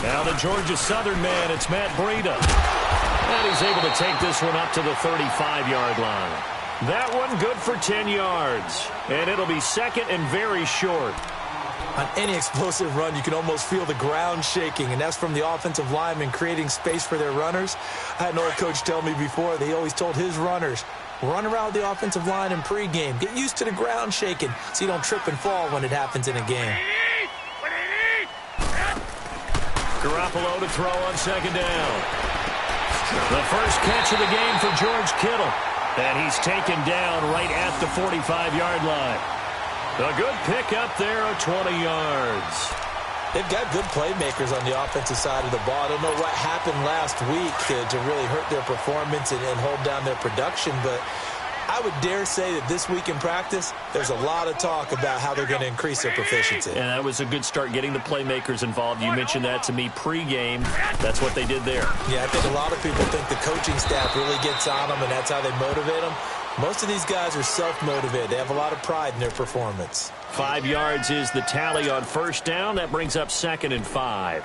Now the Georgia Southern man, it's Matt Breida. And he's able to take this one up to the 35-yard line. That one good for 10 yards. And it'll be second and very short. On any explosive run, you can almost feel the ground shaking, and that's from the offensive linemen creating space for their runners. I had an old coach tell me before, they always told his runners, run around the offensive line in pregame. Get used to the ground shaking so you don't trip and fall when it happens in a game. Garoppolo to throw on second down. The first catch of the game for George Kittle. And he's taken down right at the 45-yard line. A good pickup there of 20 yards. They've got good playmakers on the offensive side of the ball. I don't know what happened last week to really hurt their performance and hold down their production, but I would dare say that this week in practice, there's a lot of talk about how they're going to increase their proficiency. And that was a good start, getting the playmakers involved. You mentioned that to me pregame. That's what they did there. Yeah, I think a lot of people think the coaching staff really gets on them, and that's how they motivate them. Most of these guys are self-motivated. They have a lot of pride in their performance. 5 yards is the tally on first down. That brings up 2nd and 5.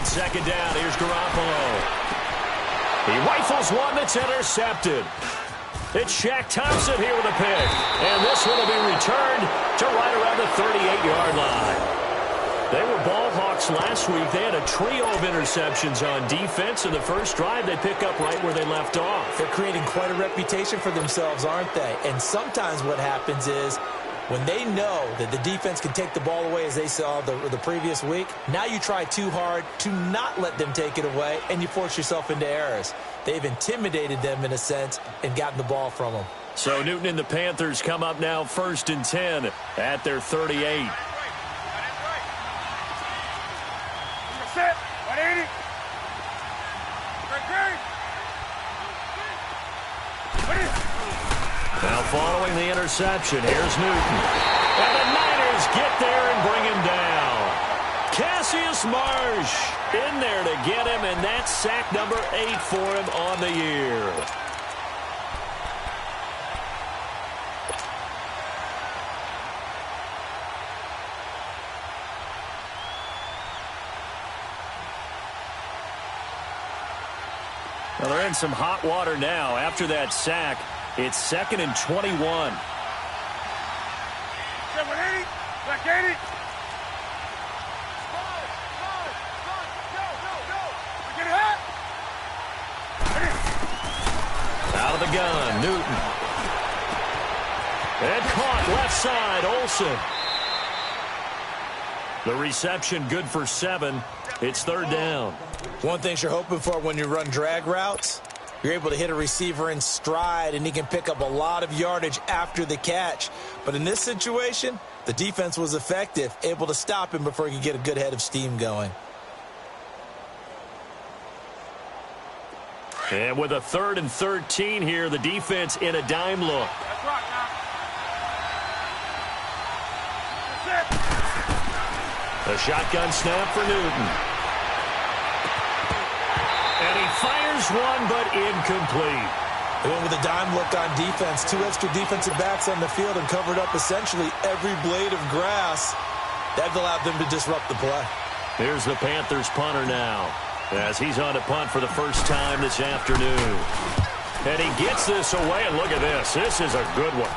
Second down, here's Garoppolo. He rifles one that's intercepted. It's Shaq Thompson here with a pick. And this one will be returned to right around the 38-yard line. They were ball hawks last week. They had a trio of interceptions on defense. In the first drive, they pick up right where they left off. They're creating quite a reputation for themselves, aren't they? And sometimes what happens is, when they know that the defense can take the ball away, as they saw the previous week, now you try too hard to not let them take it away, and you force yourself into errors. They've intimidated them, in a sense, and gotten the ball from them. So Newton and the Panthers come up now 1st and 10 at their 38. Now following the interception, here's Newton. And the Niners get there and bring him down. Cassius Marsh in there to get him, and that's sack number 8 for him on the year. Well, they're in some hot water now after that sack. It's 2nd and 21. Out of the gun, Newton. And caught left side, Olsen. The reception good for 7. It's 3rd down. One thing you're hoping for when you run drag routes, you're able to hit a receiver in stride, and he can pick up a lot of yardage after the catch. But in this situation, the defense was effective, able to stop him before he could get a good head of steam going. And with a 3rd and 13 here, the defense in a dime look. A shotgun snap for Newton. And he fires one, but incomplete. They went with a dime look on defense. 2 extra defensive backs on the field and covered up essentially every blade of grass. That allowed them to disrupt the play. Here's the Panthers punter now, as he's on to punt for the first time this afternoon. And he gets this away, and look at this. This is a good one.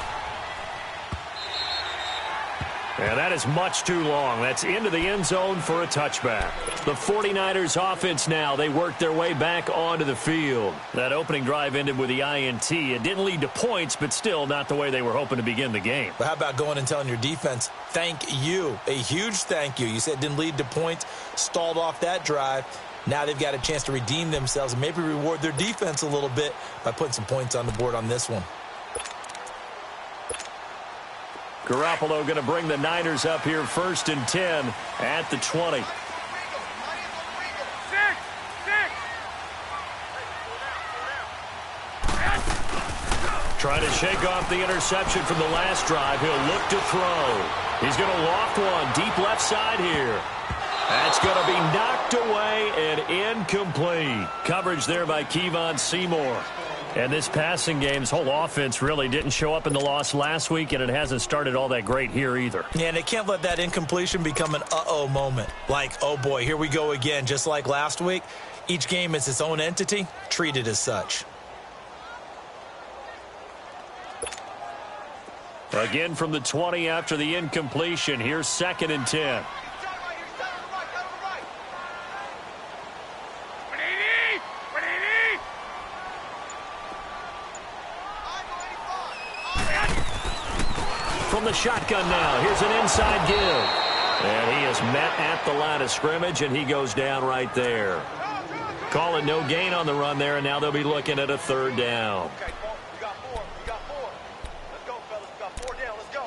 And that is much too long. That's into the end zone for a touchback. The 49ers offense now, they work their way back onto the field. That opening drive ended with the INT. It didn't lead to points, but still not the way they were hoping to begin the game. But how about going and telling your defense, thank you, a huge thank you. You said it didn't lead to points, stalled off that drive. Now they've got a chance to redeem themselves and maybe reward their defense a little bit by putting some points on the board on this one. Garoppolo going to bring the Niners up here 1st and 10 at the 20. Trying to shake off the interception from the last drive. He'll look to throw. He's going to loft one deep left side here. That's going to be knocked away and incomplete. Coverage there by Kevon Seymour. And this passing game's whole offense really didn't show up in the loss last week, and it hasn't started all that great here either. Yeah, and they can't let that incompletion become an uh-oh moment. Like, oh boy, here we go again, just like last week. Each game is its own entity, treated as such. Again from the 20 after the incompletion. Here's 2nd and 10. From the shotgun now, here's an inside give. And he is met at the line of scrimmage, and he goes down right there. Call it no gain on the run there, and now they'll be looking at a 3rd down. Okay, we got 4. We got 4. Let's go, fellas. We got 4 down. Let's go.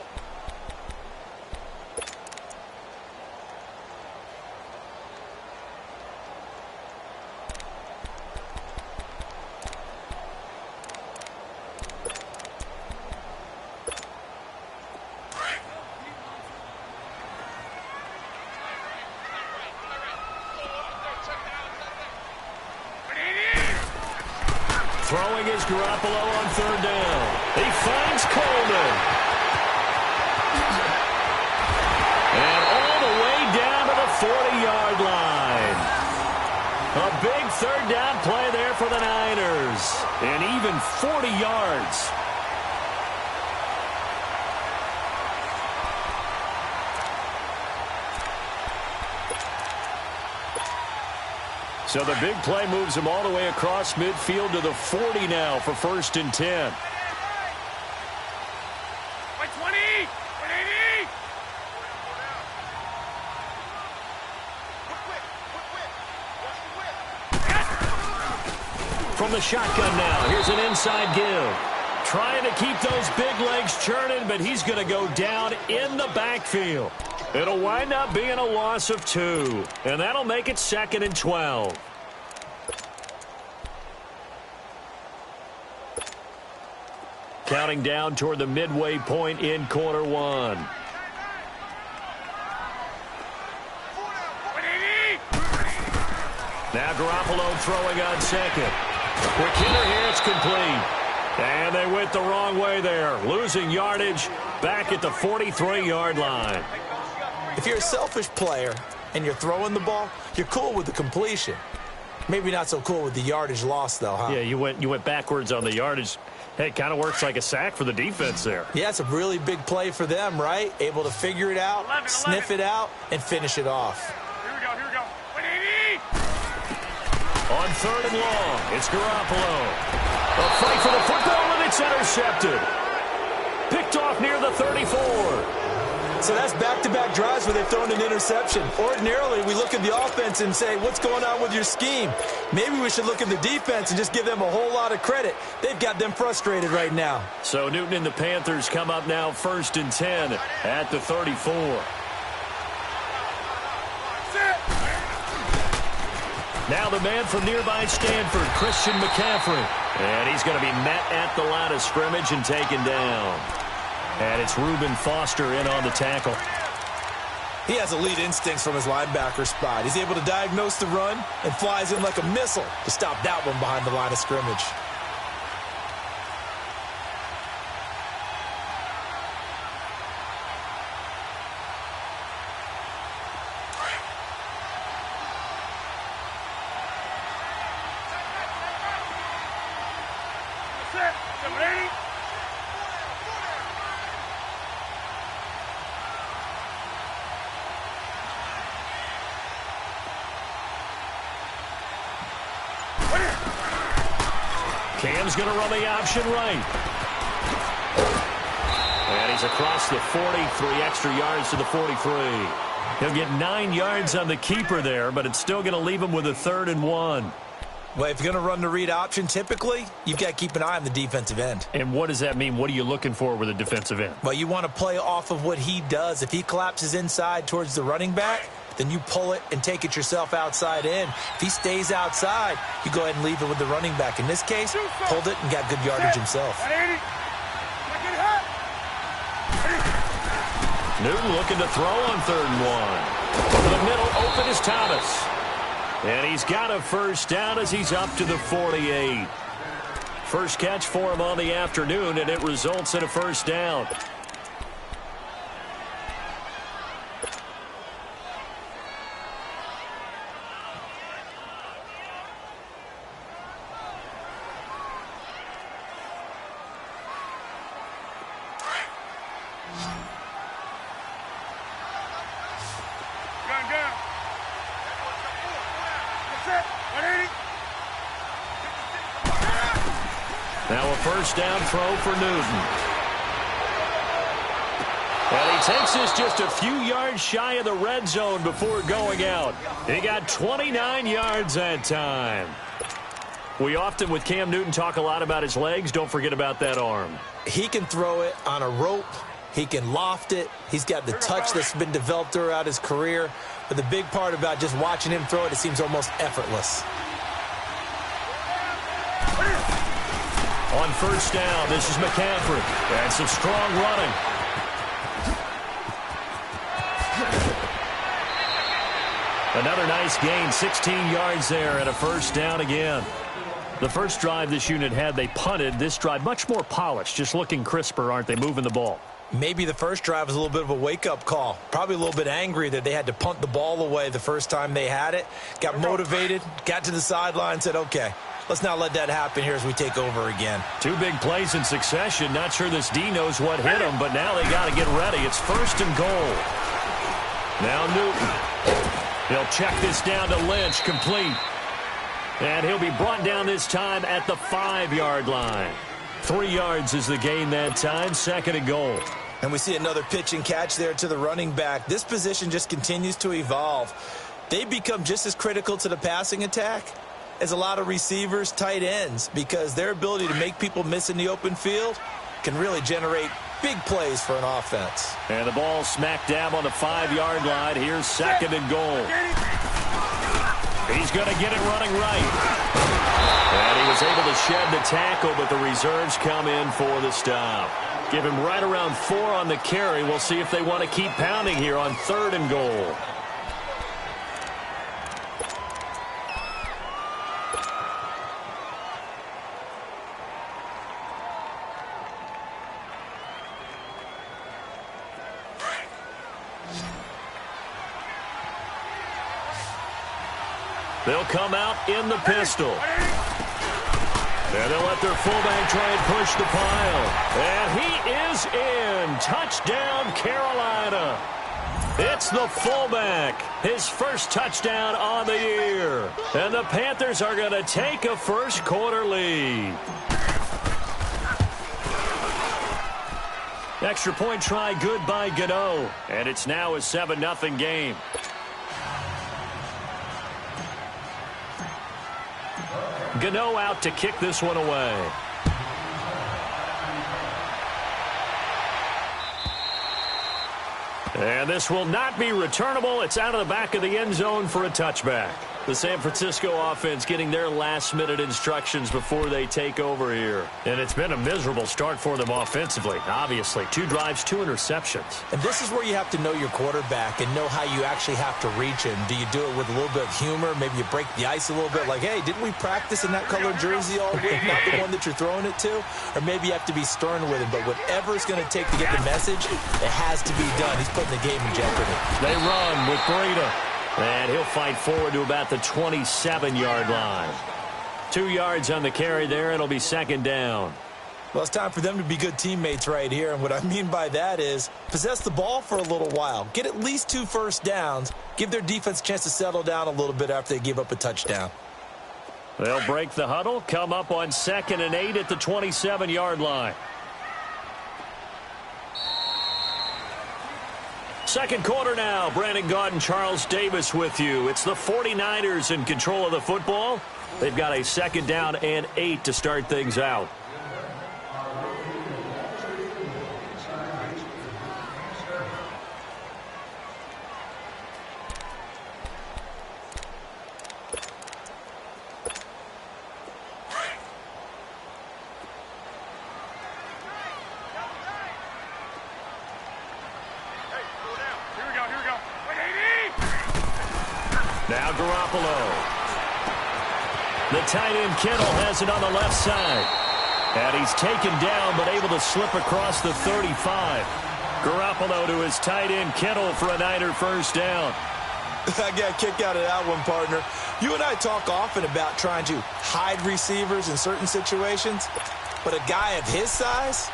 Throwing is Garoppolo on 3rd down. He finds Coleman. And all the way down to the 40-yard line. A big 3rd down play there for the Niners. And even 40 yards. So the big play moves him all the way across midfield to the 40 now for 1st and 10. From the shotgun now, here's an inside give. Trying to keep those big legs churning, but he's going to go down in the backfield. It'll wind up being a loss of 2, and that'll make it 2nd and 12. Counting down toward the midway point in quarter 1. Now Garoppolo throwing on 2nd. Quick hitter here, it's complete. And they went the wrong way there, losing yardage back at the 43-yard line. If you're a selfish player and you're throwing the ball, you're cool with the completion. Maybe not so cool with the yardage loss, though, huh? Yeah, you went backwards on the yardage. Hey, it kind of works like a sack for the defense there. Yeah, it's a really big play for them, right? Able to figure it out, sniff it out, and finish it off. Here we go. 180! On 3rd and long, it's Garoppolo. A fight for the football, and it's intercepted. Picked off near the 34. So that's back-to-back drives where they've thrown an interception. Ordinarily, we look at the offense and say, what's going on with your scheme? Maybe we should look at the defense and just give them a whole lot of credit. They've got them frustrated right now. So Newton and the Panthers come up now 1st and 10 at the 34. Now the man from nearby Stanford, Christian McCaffrey. And he's going to be met at the line of scrimmage and taken down. And it's Reuben Foster in on the tackle. He has elite instincts from his linebacker spot. He's able to diagnose the run and flies in like a missile to stop that one behind the line of scrimmage. Cam's going to run the option right. And he's across the 43 extra yards to the 43. He'll get 9 yards on the keeper there, but it's still going to leave him with a 3rd and 1. Well, if you're going to run the read option, typically, you've got to keep an eye on the defensive end. And what does that mean? What are you looking for with a defensive end? Well, you want to play off of what he does. If he collapses inside towards the running back, then you pull it and take it yourself outside in. If he stays outside, you go ahead and leave it with the running back. In this case, pulled it and got good yardage himself. Newton looking to throw on 3rd and 1. Over the middle, open is Thomas. And he's got a first down as he's up to the 48. First catch for him on the afternoon, and it results in a first down. Now a first down throw for Newton. And he takes this just a few yards shy of the red zone before going out. He got 29 yards that time. We often, with Cam Newton, talk a lot about his legs. Don't forget about that arm. He can throw it on a rope. He can loft it. He's got the touch that's been developed throughout his career. But the big part about just watching him throw it, it seems almost effortless. On first down, this is McCaffrey. And some strong running. Another nice gain, 16 yards there and a first down again. The first drive this unit had, they punted. This drive, much more polished, just looking crisper, aren't they, moving the ball? Maybe the first drive was a little bit of a wake-up call. Probably a little bit angry that they had to punt the ball away the first time they had it. Got motivated, got to the sideline, said, okay, let's not let that happen here as we take over again. 2 big plays in succession. Not sure this D knows what hit him, but now they got to get ready. It's 1st and goal. Now Newton. He'll check this down to Lynch, complete. And he'll be brought down this time at the 5-yard line. 3 yards is the gain that time, 2nd and goal. And we see another pitch and catch there to the running back. This position just continues to evolve. They've become just as critical to the passing attack as a lot of receivers, tight ends, because their ability to make people miss in the open field can really generate big plays for an offense. And the ball smack dab on the 5-yard line. Here's 2nd and goal. He's going to get it running right. And he was able to shed the tackle, but the reserves come in for the stop. Give him right around 4 on the carry. We'll see if they want to keep pounding here on 3rd and goal. They'll come out in the pistol. And they'll let their fullback try and push the pile. And he is in. Touchdown, Carolina. It's the fullback. His first touchdown on the year. And the Panthers are going to take a first-quarter lead. Extra point try good by Gano. And it's now a 7-0 game. Gano out to kick this one away. And this will not be returnable. It's out of the back of the end zone for a touchback. The San Francisco offense getting their last-minute instructions before they take over here. And it's been a miserable start for them offensively, obviously. 2 drives, 2 interceptions. And this is where you have to know your quarterback and know how you actually have to reach him. Do you do it with a little bit of humor? Maybe you break the ice a little bit, like, hey, didn't we practice in that colored jersey all week, not the one that you're throwing it to? Or maybe you have to be stern with him. But whatever it's going to take to get the message, it has to be done. He's putting the game in jeopardy. They run with Breida. And he'll fight forward to about the 27-yard line. 2 yards on the carry there. It'll be 2nd down. Well, it's time for them to be good teammates right here. And what I mean by that is possess the ball for a little while. Get at least 2 first downs. Give their defense a chance to settle down a little bit after they give up a touchdown. They'll break the huddle, come up on 2nd and 8 at the 27-yard line. Second quarter now. Brandon Gaudin, Charles Davis with you. It's the 49ers in control of the football. They've got a 2nd down and 8 to start things out. Now Garoppolo. The tight end Kittle has it on the left side. And he's taken down but able to slip across the 35. Garoppolo to his tight end Kittle for a Niner first down. I got a kick out of that one, partner. You and I talk often about trying to hide receivers in certain situations, but a guy of his size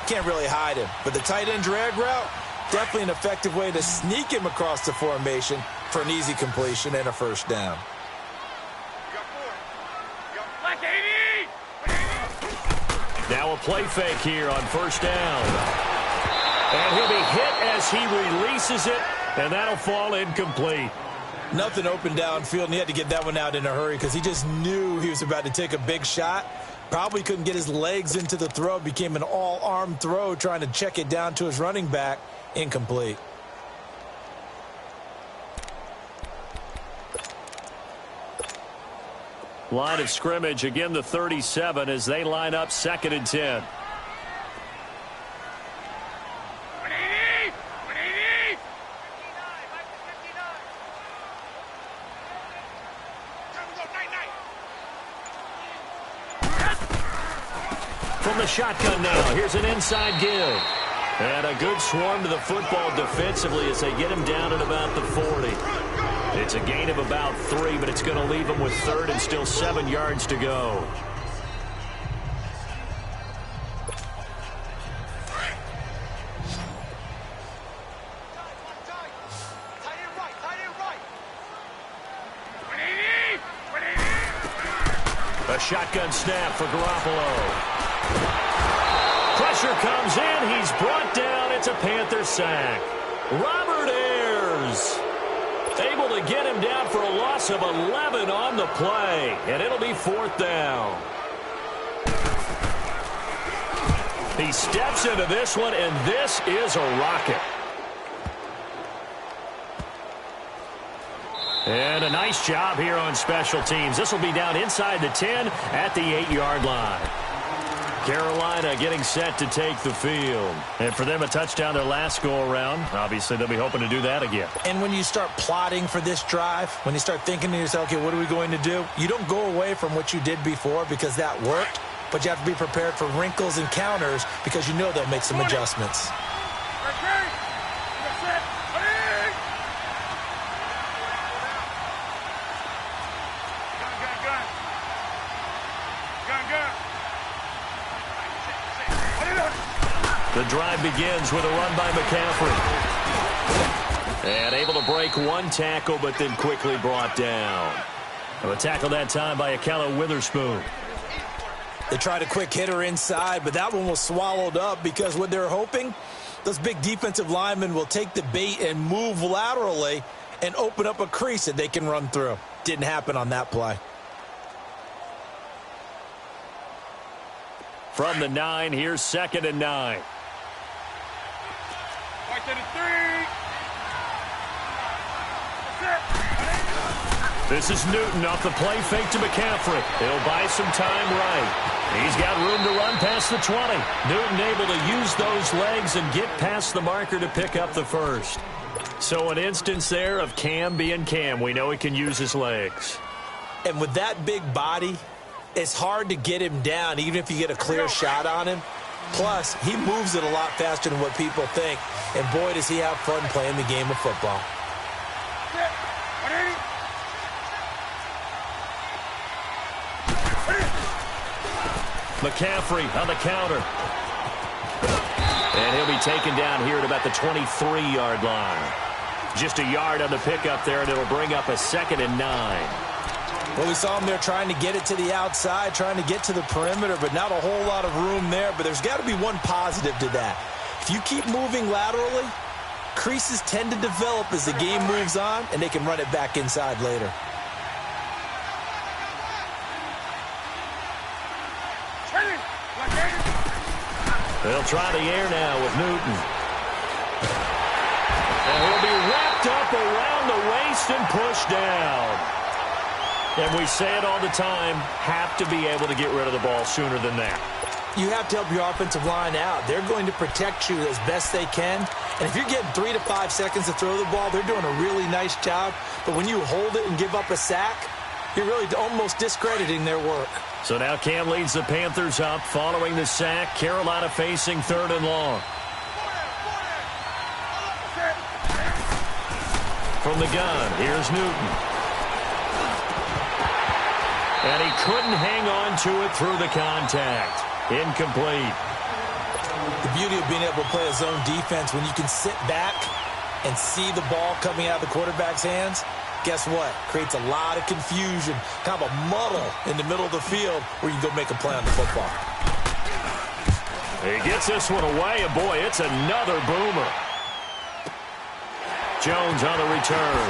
can't really hide him. But the tight end drag route, definitely an effective way to sneak him across the formation for an easy completion and a first down. Now a play fake here on first down. And he'll be hit as he releases it, and that'll fall incomplete. Nothing open downfield, and he had to get that one out in a hurry because he just knew he was about to take a big shot. Probably couldn't get his legs into the throw. Became an all-arm throw trying to check it down to his running back. Incomplete. Line of scrimmage, again the 37 as they line up 2nd and 10. From the shotgun now, here's an inside give. And a good swarm to the football defensively as they get him down at about the 40. It's a gain of about 3, but it's going to leave him with 3rd and still 7 yards to go. A shotgun snap for Garoppolo. Pressure comes in. He's brought down. It's a Panther sack. Robert Ayers able to get him down for a loss of 11 on the play. And it'll be 4th down. He steps into this one, and this is a rocket. And a nice job here on special teams. This will be down inside the 10 at the 8-yard line. Carolina getting set to take the field. And for them, a touchdown their last go-around. Obviously, they'll be hoping to do that again. And when you start plotting for this drive, when you start thinking to yourself, okay, what are we going to do? You don't go away from what you did before because that worked, but you have to be prepared for wrinkles and counters because you know they'll make some adjustments. The drive begins with a run by McCaffrey. And able to break one tackle, but then quickly brought down. A tackle that time by Akella Witherspoon. They tried a quick hitter inside, but that one was swallowed up because what they're hoping, those big defensive linemen will take the bait and move laterally and open up a crease that they can run through. Didn't happen on that play. From the 9, here's 2nd and 9. This is Newton off the play fake to McCaffrey. He'll buy some time right. He's got room to run past the 20. Newton able to use those legs and get past the marker to pick up the first. So an instance there of Cam being Cam. We know he can use his legs. And with that big body, it's hard to get him down even if you get a clear shot on him. Plus, he moves it a lot faster than what people think. And boy, does he have fun playing the game of football. McCaffrey on the counter. And he'll be taken down here at about the 23-yard line. Just a yard on the pickup there, and it'll bring up a 2nd and 9. Well, we saw him there trying to get it to the outside, trying to get to the perimeter, but not a whole lot of room there. But there's got to be one positive to that. If you keep moving laterally, creases tend to develop as the game moves on, and they can run it back inside later. They'll try the air now with Newton. And he'll be wrapped up around the waist and pushed down. And we say it all the time, have to be able to get rid of the ball sooner than that. you have to help your offensive line out. They're going to protect you as best they can. And if you're getting 3 to 5 seconds to throw the ball, they're doing a really nice job. But when you hold it and give up a sack, you're really almost discrediting their work. So now Cam leads the Panthers up following the sack. Carolina facing 3rd and long. From the gun, here's Newton. And he couldn't hang on to it through the contact. Incomplete. The beauty of being able to play a zone defense when you can sit back and see the ball coming out of the quarterback's hands, guess what? Creates a lot of confusion, kind of a muddle in the middle of the field where you can go make a play on the football. He gets this one away, and boy, it's another boomer. Jones on the return.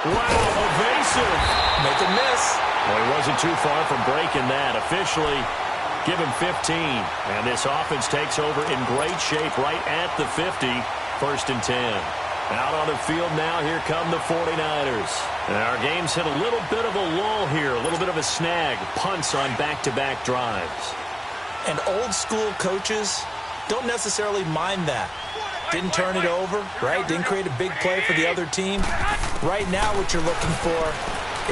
Wow, evasive. Make a miss. Well, he wasn't too far from breaking that. Officially, give him 15. And this offense takes over in great shape right at the 50. 1st and 10. Out on the field now, here come the 49ers. And our game's hit a little bit of a lull here, a little bit of a snag. Punts on back-to-back drives. And old-school coaches don't necessarily mind that. Didn't turn it over, right? Didn't create a big play for the other team. Right now what you're looking for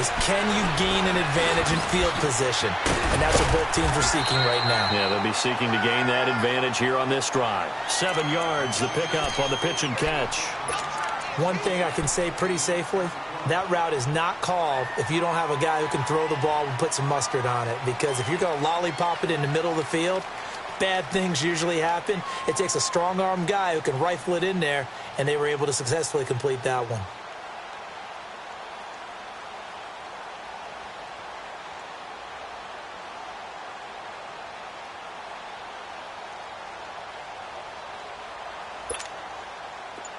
is can you gain an advantage in field position? And that's what both teams are seeking right now. Yeah, they'll be seeking to gain that advantage here on this drive. 7 yards, the pickup on the pitch and catch. One thing I can say pretty safely, that route is not called if you don't have a guy who can throw the ball and put some mustard on it. Because if you're going to lollipop it in the middle of the field, bad things usually happen. It takes a strong-arm guy who can rifle it in there, and they were able to successfully complete that one.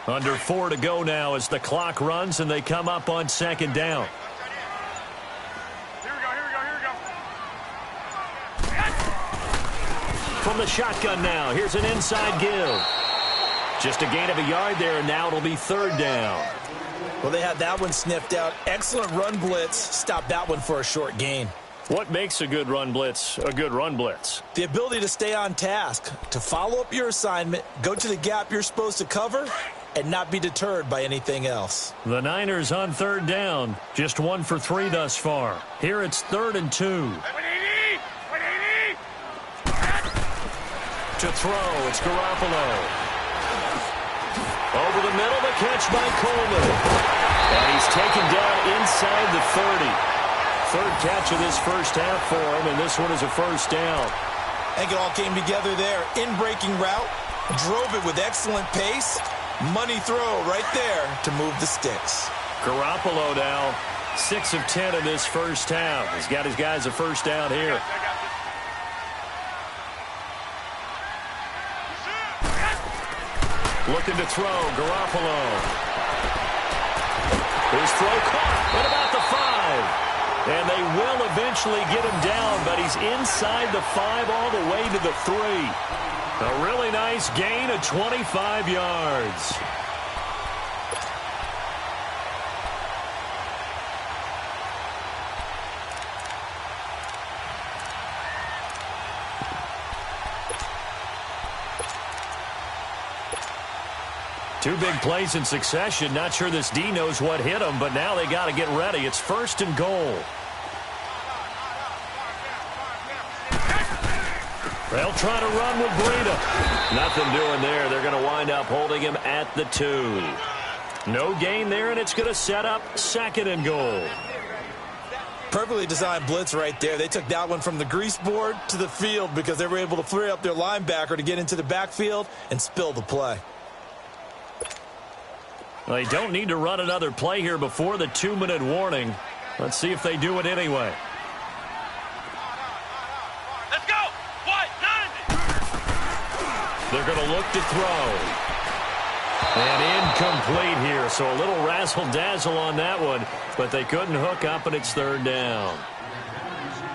Under 4 to go now as the clock runs and they come up on 2nd down. From the shotgun now, here's an inside give. Just a gain of a yard there, and now it'll be 3rd down. Well, they had that one sniffed out. Excellent run blitz. Stopped that one for a short gain. What makes a good run blitz a good run blitz? The ability to stay on task, to follow up your assignment, go to the gap you're supposed to cover, and not be deterred by anything else. The Niners on 3rd down. Just 1 for 3 thus far. Here it's 3rd and 2. To throw, it's Garoppolo. Over the middle, the catch by Coleman. And he's taken down inside the 30. 3rd catch of this first half for him, and this one is a 1st down. I think it all came together there. In-breaking route, drove it with excellent pace. Money throw right there to move the sticks. Garoppolo now, 6 of 10 in this first half. He's got his guys a 1st down here. Looking to throw, Garoppolo. His throw caught at about the 5. And they will eventually get him down, but he's inside the 5 all the way to the 3. A really nice gain of 25 yards. Two big plays in succession. Not sure this D knows what hit him, but now they got to get ready. It's 1st and goal. They'll try to run with Breida. Nothing doing there. They're going to wind up holding him at the 2. No gain there, and it's going to set up 2nd and goal. Perfectly designed blitz right there. They took that one from the grease board to the field because they were able to free up their linebacker to get into the backfield and spill the play. Well, they don't need to run another play here before the 2-minute warning. Let's see if they do it anyway. Let's go. What? 90. They're going to look to throw. And incomplete here, so a little razzle-dazzle on that one, but they couldn't hook up, and it's 3rd down.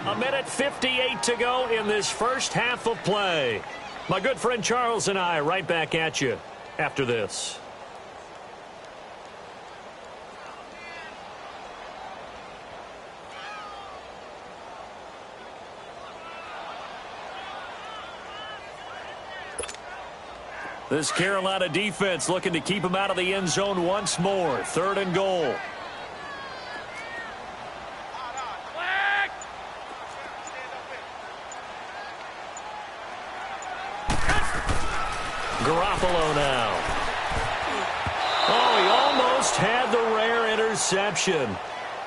1:58 to go in this first half of play. My good friend Charles and I right back at you after this. This Carolina defense looking to keep him out of the end zone once more. 3rd and goal. Garoppolo now. Oh, he almost had the rare interception.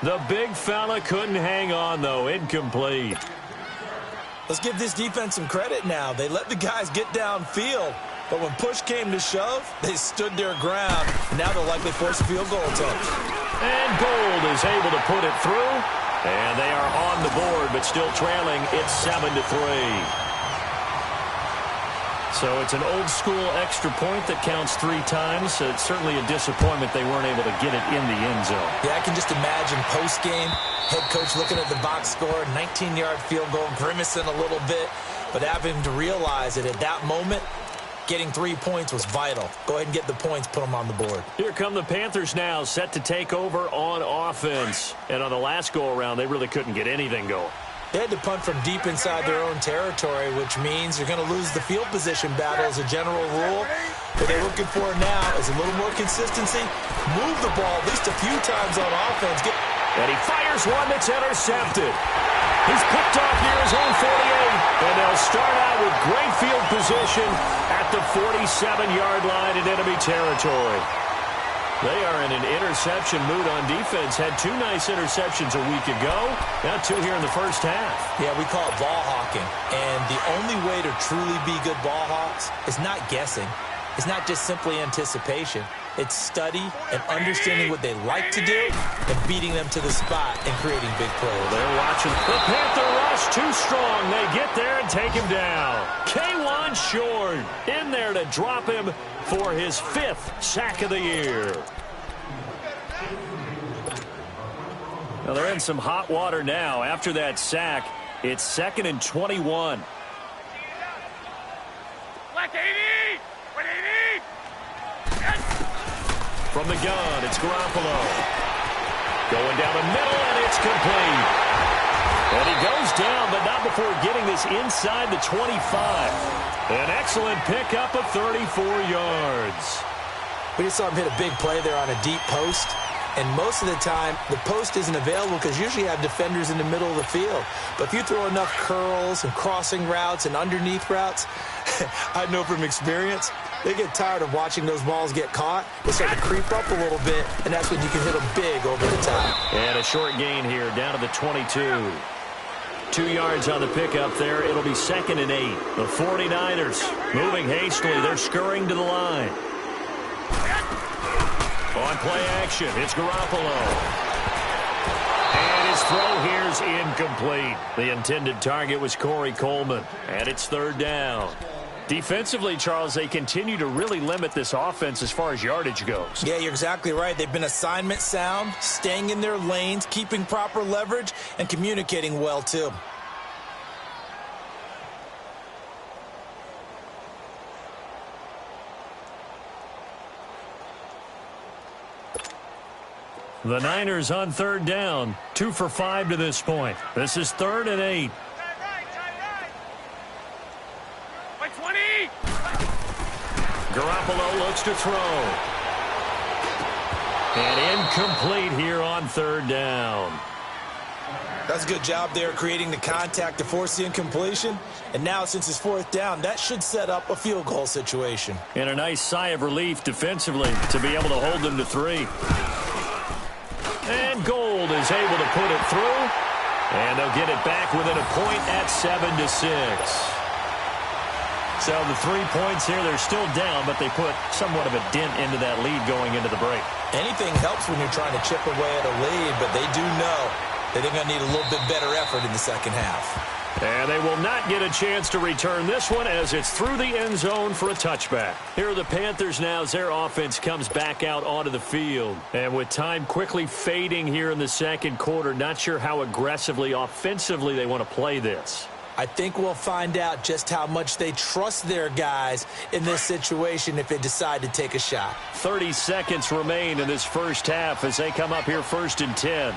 The big fella couldn't hang on, though. Incomplete. Let's give this defense some credit now. They let the guys get downfield, but when push came to shove, they stood their ground. Now they'll likely force a field goal attempt. And Gold is able to put it through. And they are on the board, but still trailing. It's 7-3. So it's an old-school extra point that counts 3 times. So it's certainly a disappointment they weren't able to get it in the end zone. Yeah, I can just imagine post-game, head coach looking at the box score, 19-yard field goal, grimacing a little bit, but having to realize that at that moment, getting 3 points was vital. Go ahead and get the points, put them on the board. Here come the Panthers now, set to take over on offense. And on the last go-around, they really couldn't get anything going. They had to punt from deep inside their own territory, which means you're going to lose the field position battle as a general rule. What they're looking for now is a little more consistency. Move the ball at least a few times on offense. And he fires one that's intercepted. He's picked off near his own 48. And they'll start out with great field position at the 47-yard line in enemy territory. They are in an interception mood on defense. Had 2 nice interceptions a week ago. Now 2 here in the first half. Yeah, we call it ball hawking. And the only way to truly be good ball hawks is not guessing. It's not just simply anticipation. It's study and understanding what they like to do and beating them to the spot and creating big plays. They're watching the Panther rush too strong. They get there and take him down. K'Wan Short in there to drop him for his 5th sack of the year. Now they're in some hot water now. After that sack, it's 2nd and 21. From the gun, it's Garoppolo. Going down the middle, and it's complete. And he goes down, but not before getting this inside the 25. An excellent pickup of 34 yards. We just saw him hit a big play there on a deep post. And most of the time, the post isn't available because usually you have defenders in the middle of the field. But if you throw enough curls and crossing routes and underneath routes, I know from experience, they get tired of watching those balls get caught. They start to creep up a little bit, and that's when you can hit them big over the top. And a short gain here down to the 22. 2 yards on the pickup there. It'll be 2nd and 8. The 49ers moving hastily. They're scurrying to the line. On play action, it's Garoppolo. And his throw here's incomplete. The intended target was Corey Coleman. And it's 3rd down. Defensively, Charles, they continue to really limit this offense as far as yardage goes. Yeah, you're exactly right. They've been assignment sound, staying in their lanes, keeping proper leverage, and communicating well, too. The Niners on 3rd down. 2 for 5 to this point. This is 3rd and 8. Garoppolo looks to throw. And incomplete here on 3rd down. That's a good job there creating the contact to force the incompletion. And now since it's 4th down, that should set up a field goal situation. And a nice sigh of relief defensively to be able to hold them to 3. And Gold is able to put it through. And they'll get it back within a point at 7-6. So the 3 points here, they're still down, but they put somewhat of a dent into that lead going into the break. Anything helps when you're trying to chip away at a lead, but they do know that they're going to need a little bit better effort in the second half. And they will not get a chance to return this one as it's through the end zone for a touchback. Here are the Panthers now as their offense comes back out onto the field. And with time quickly fading here in the second quarter, not sure how aggressively, offensively they want to play this. I think we'll find out just how much they trust their guys in this situation if they decide to take a shot. 30 seconds remain in this first half as they come up here 1st and 10.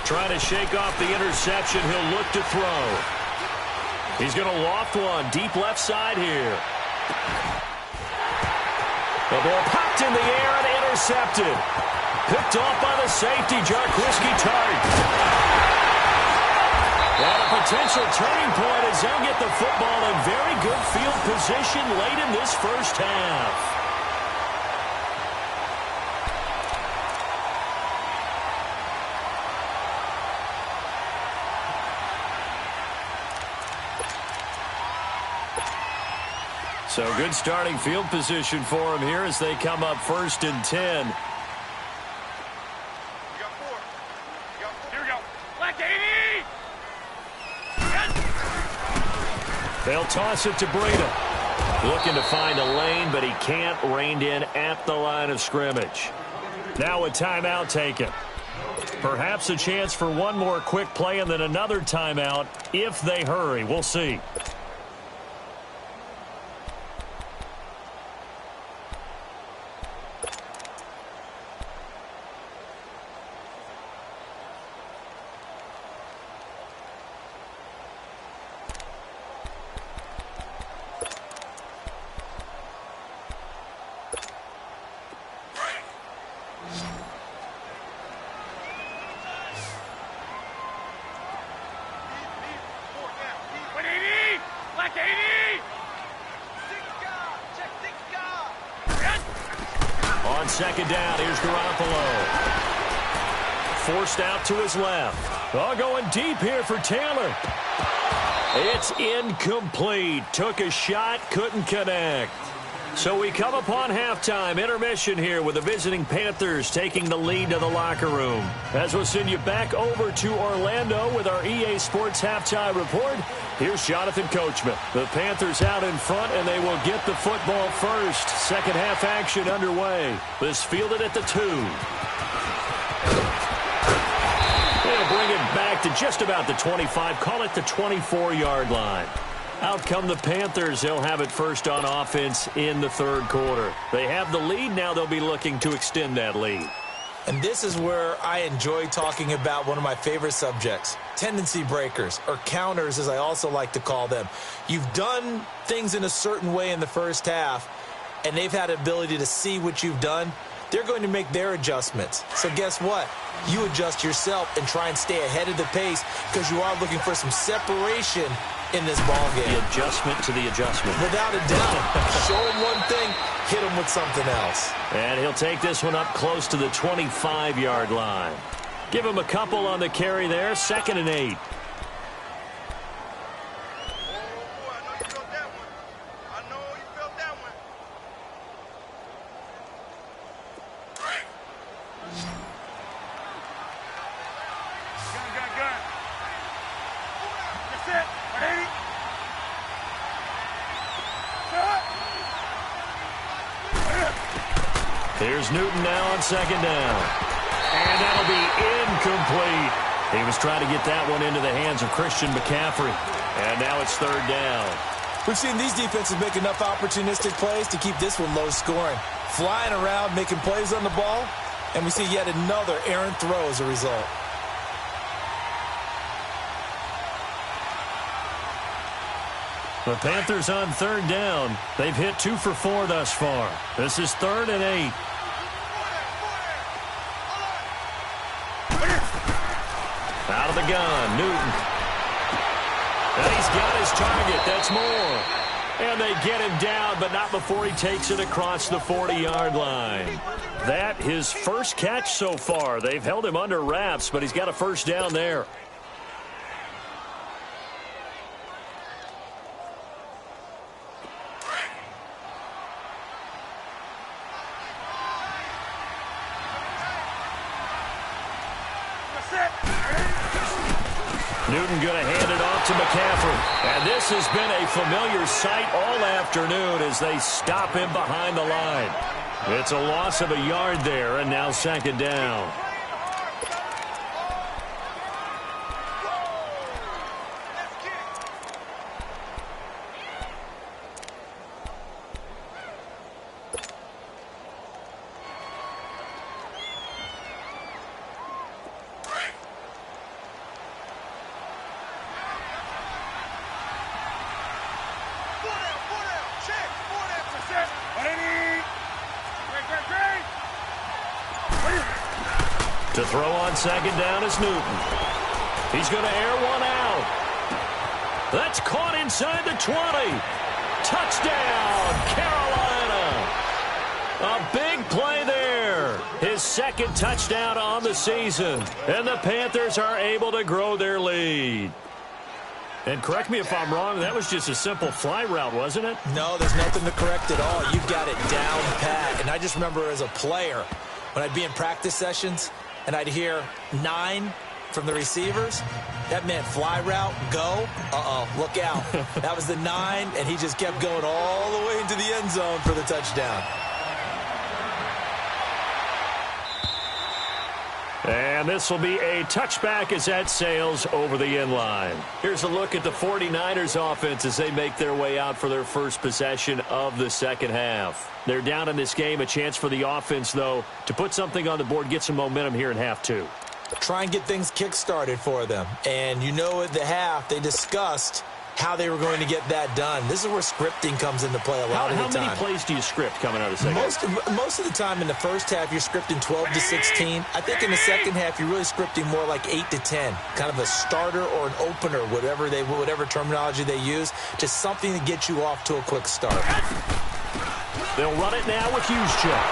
Trying to shake off the interception. He'll look to throw. He's going to loft one deep left side here. The ball popped in the air and intercepted. Picked off by the safety, Jarquiski Tart. And a potential turning point as they'll get the football in very good field position late in this first half. So good starting field position for him here as they come up 1st and 10. Here we go. Black 80! They'll toss it to Breida. Looking to find a lane, but he can't. Reined in at the line of scrimmage. Now a timeout taken. Perhaps a chance for one more quick play and then another timeout if they hurry. We'll see. On second down, here's Garoppolo. Forced out to his left. Oh, going deep here for Taylor. It's incomplete. Took a shot, couldn't connect. So we come upon halftime, intermission here with the visiting Panthers taking the lead to the locker room. As we'll send you back over to Orlando with our EA Sports Halftime Report, here's Jonathan Coachman. The Panthers out in front, and they will get the football first. Second half action underway. This fielded at the 2. They'll bring it back to just about the 25, call it the 24-yard line. Out come the Panthers. They'll have it first on offense in the third quarter. They have the lead. Now they'll be looking to extend that lead. And this is where I enjoy talking about one of my favorite subjects, tendency breakers, or counters as I also like to call them. You've done things in a certain way in the first half, and they've had the ability to see what you've done. They're going to make their adjustments. So guess what? You adjust yourself and try and stay ahead of the pace because you are looking for some separation in this ball game. The adjustment to the adjustment. Without a doubt. Show him one thing, hit him with something else. And he'll take this one up close to the 25-yard line. Give him a couple on the carry there. 2nd and 8. Here's Newton now on 2nd down. And that'll be incomplete. He was trying to get that one into the hands of Christian McCaffrey. And now it's 3rd down. We've seen these defenses make enough opportunistic plays to keep this one low scoring. Flying around, making plays on the ball, and we see yet another errant throw as a result. The Panthers on 3rd down. They've hit 2 for 4 thus far. This is 3rd and 8. Out of the gun, Newton. And he's got his target. That's more. And they get him down, but not before he takes it across the 40-yard line. That his first catch so far. They've held him under wraps, but he's got a first down there. Newton going to hand it off to McCaffrey. And this has been a familiar sight all afternoon as they stop him behind the line. It's a loss of a yard there, and now 2nd down. To throw on second down is Newton. He's going to air one out. That's caught inside the 20. Touchdown, Carolina. A big play there. His second touchdown on the season. And the Panthers are able to grow their lead. And correct me if I'm wrong, that was just a simple fly route, wasn't it? No, there's nothing to correct at all. You've got it down pat. And I just remember as a player, when I'd be in practice sessions and I'd hear 9 from the receivers, that meant fly route, go, look out. That was the 9, and he just kept going all the way into the end zone for the touchdown. And this will be a touchback as that sails over the end line. Here's a look at the 49ers offense as they make their way out for their first possession of the second half. They're down in this game. A chance for the offense, though, to put something on the board, get some momentum here in half 2. Try and get things kick-started for them. And you know at the half, they discussed how they were going to get that done. This is where scripting comes into play a lot of the time. How many plays do you script coming out of the second half? Most of the time in the first half, you're scripting 12 to 16. I think in the second half, you're really scripting more like 8 to 10. Kind of a starter or an opener, whatever terminology they use. Just something to get you off to a quick start. They'll run it now with Juszczyk.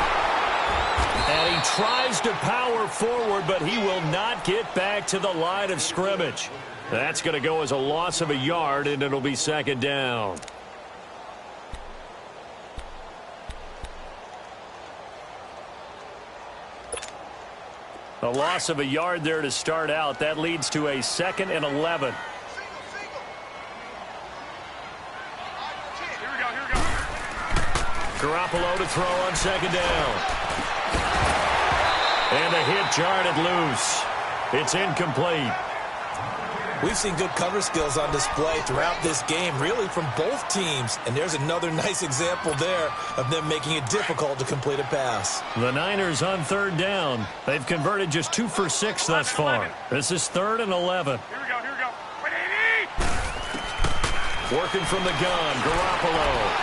And he tries to power forward, but he will not get back to the line of scrimmage. That's going to go as a loss of a yard, and it'll be second down. A loss of a yard there to start out. That leads to a 2nd and 11. Garoppolo to throw on second down. And the hit jarred loose. It's incomplete. We've seen good cover skills on display throughout this game, really from both teams. And there's another nice example there of them making it difficult to complete a pass. The Niners on third down. They've converted just 2 for 6 thus far. This is 3rd and 11. Here we go, here we go. Working from the gun, Garoppolo.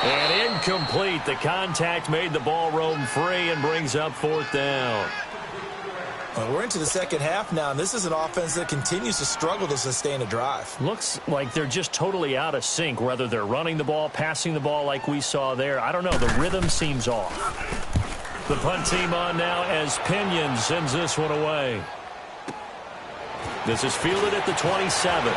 And incomplete. The contact made the ball roam free and brings up 4th down. Well, we're into the second half now, and this is an offense that continues to struggle to sustain a drive. Looks like they're just totally out of sync, whether they're running the ball, passing the ball like we saw there. I don't know. The rhythm seems off. The punt team on now as Pinion sends this one away. This is fielded at the 27.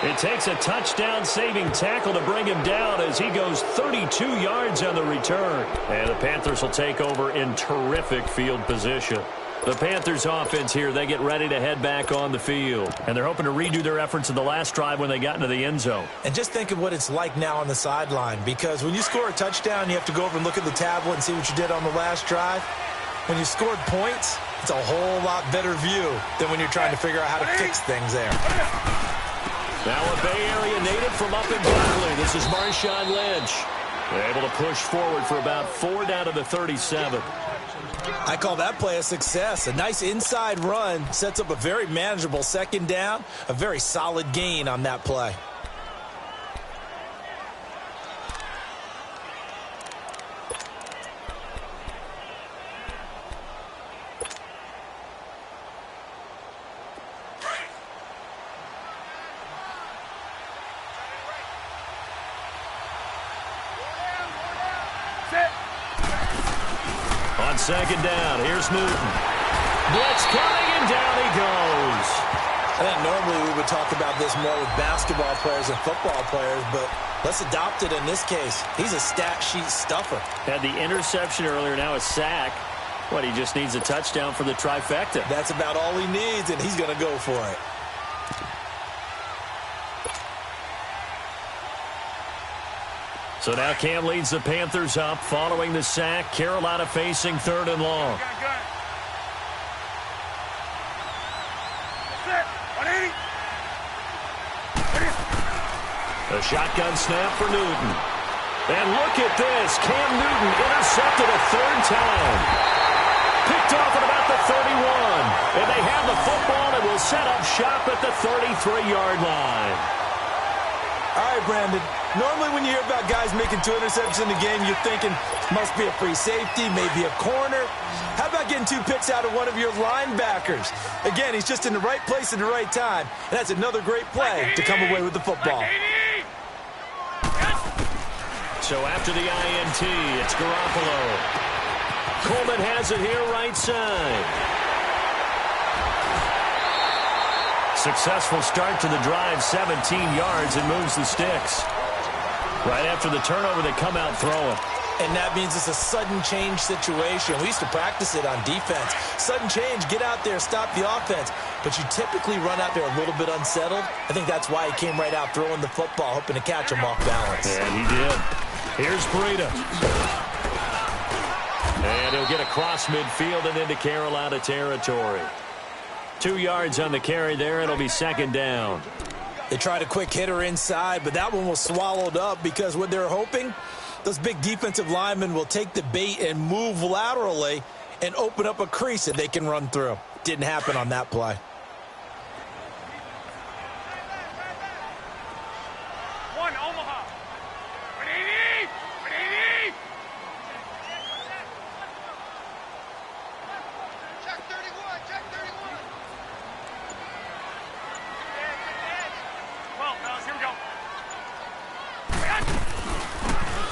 It takes a touchdown-saving tackle to bring him down as he goes 32 yards on the return. And the Panthers will take over in terrific field position. The Panthers offense here, they get ready to head back on the field. And they're hoping to redo their efforts in the last drive when they got into the end zone. And just think of what it's like now on the sideline, because when you score a touchdown, you have to go over and look at the tablet and see what you did on the last drive. When you scored points, it's a whole lot better view than when you're trying to figure out how to fix things there. Now a Bay Area native from up in Berkeley. This is Marshawn Lynch. They're able to push forward for about 4 down to the 37. I call that play a success. A nice inside run sets up a very manageable second down. A very solid gain on that play. On second down, here's Newton. Blitz coming, and down he goes. I think normally we would talk about this more with basketball players and football players, but let's adopt it in this case. He's a stat sheet stuffer. Had the interception earlier, now a sack. What, he just needs a touchdown for the trifecta. That's about all he needs, and he's going to go for it. So now Cam leads the Panthers up following the sack. Carolina facing 3rd and long. A shotgun snap for Newton. And look at this. Cam Newton intercepted a 3rd time. Picked off at about the 31. And they have the football and will set up shop at the 33-yard line. All right, Brandon, Normally when you hear about guys making 2 interceptions in the game, you're thinking must be a free safety, maybe a corner. How about getting 2 picks out of one of your linebackers? Again, he's just in the right place at the right time, and that's another great play to come away with the football. So after the INT, it's Garoppolo. Coleman has it here right side. Successful start to the drive, 17 yards, and moves the sticks. Right after the turnover, they come out throwing. And that means it's a sudden change situation. We used to practice it on defense. Sudden change, get out there, stop the offense. But you typically run out there a little bit unsettled. I think that's why he came right out throwing the football, hoping to catch him off balance. And he did. Here's Breida. And he'll get across midfield and into Carolina territory. 2 yards on the carry there. It'll be second down. They tried a quick hitter inside, but that one was swallowed up because what they're hoping, those big defensive linemen will take the bait and move laterally and open up a crease that they can run through. Didn't happen on that play. One, Omaha. Check 31, check 31. Well, fellas, here we go.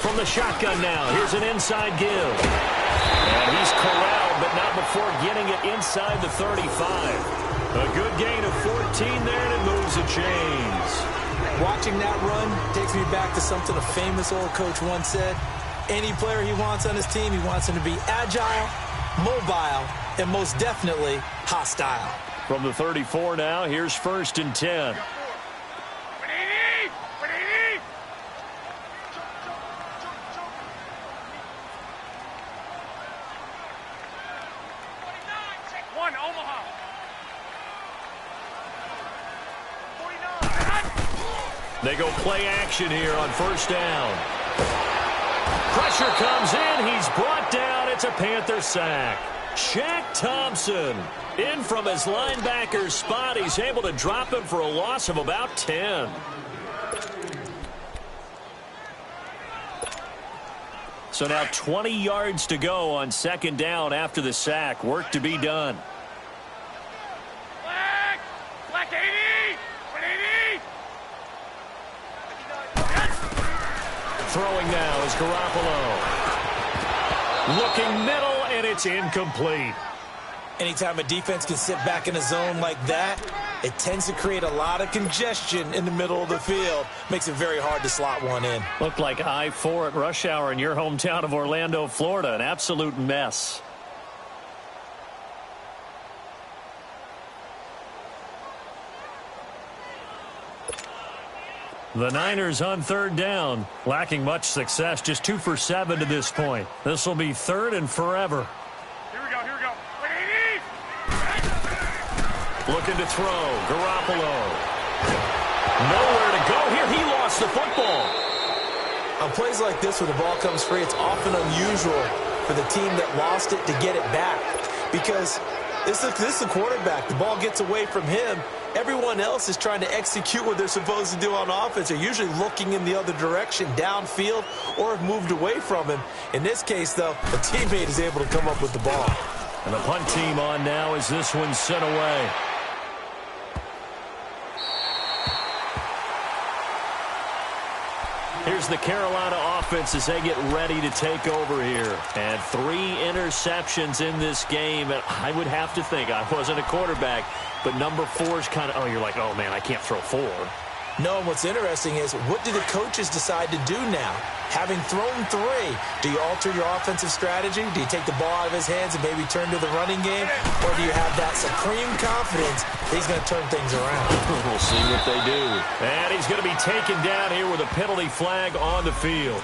From the shotgun now, here's an inside give. And he's corralled, but not before getting it inside the 35. A good gain of 14 there, and it moves the chains. Watching that run takes me back to something a famous old coach once said. Any player he wants on his team, he wants him to be agile, mobile, and most definitely hostile. From the 34 now, here's 1st and 10. One, Omaha. 49. They go play action here on 1st down. Pressure comes in. He's brought down. It's a Panther sack. Shaq Thompson in from his linebacker spot. He's able to drop him for a loss of about 10. So now 20 yards to go on 2nd down after the sack. Work to be done. Black 80. 180. Throwing now is Garoppolo. Looking middle, and it's incomplete. Anytime a defense can sit back in a zone like that, it tends to create a lot of congestion in the middle of the field. Makes it very hard to slot one in. Looked like I-4 at rush hour in your hometown of Orlando, Florida. An absolute mess. The Niners on 3rd down, lacking much success, just 2 for 7 to this point. This will be 3rd and forever. Here we go, here we go. 180. Looking to throw, Garoppolo. Nowhere to go here. He lost the football. On plays like this where the ball comes free, it's often unusual for the team that lost it to get it back because this is the quarterback. The ball gets away from him. Everyone else is trying to execute what they're supposed to do on offense. They're usually looking in the other direction, downfield, or have moved away from him. In this case, though, a teammate is able to come up with the ball. And the punt team on now as this one's sent away. Here's the Carolina offense as they get ready to take over here. And 3 interceptions in this game. And I would have to think, I wasn't a quarterback, but number 4 is kind of, oh, you're like, oh, man, I can't throw 4. No, and what's interesting is, what do the coaches decide to do now? Having thrown 3, do you alter your offensive strategy? Do you take the ball out of his hands and maybe turn to the running game? Or do you have that supreme confidence that he's going to turn things around? We'll see what they do. And he's going to be taken down here with a penalty flag on the field.